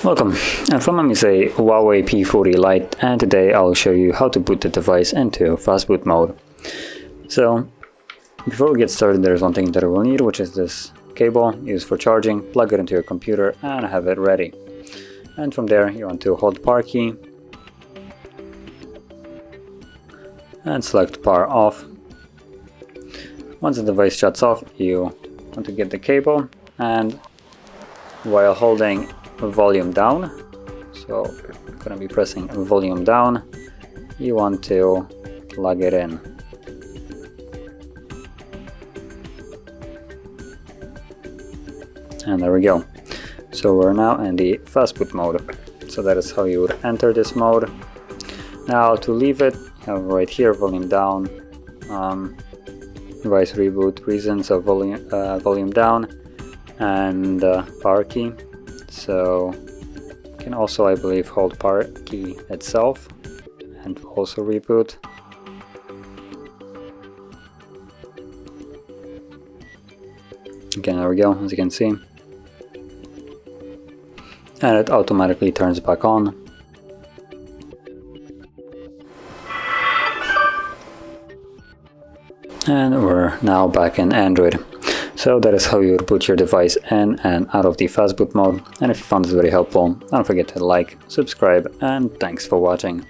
Welcome, and from me is a HUAWEI P40 Lite, and today I'll show you how to boot the device into Fastboot mode. So, before we get started, there's one thing that we'll need, which is this cable used for charging. Plug it into your computer and have it ready. And from there, you want to hold power key and select power off. Once the device shuts off, you want to get the cable, and while holding volume down, so I'm going to be pressing volume down, you want to plug it in. And there we go. So we're now in the Fastboot mode. So that is how you would enter this mode. Now to leave it, you have right here volume down, device reboot, reasons of volume down, and power key. So you can also, I believe, hold power key itself and also reboot. Again, there we go, as you can see. And it automatically turns back on. And we're now back in Android. So that is how you would boot your device in and out of the Fastboot mode. And if you found this very helpful, don't forget to like, subscribe, and thanks for watching.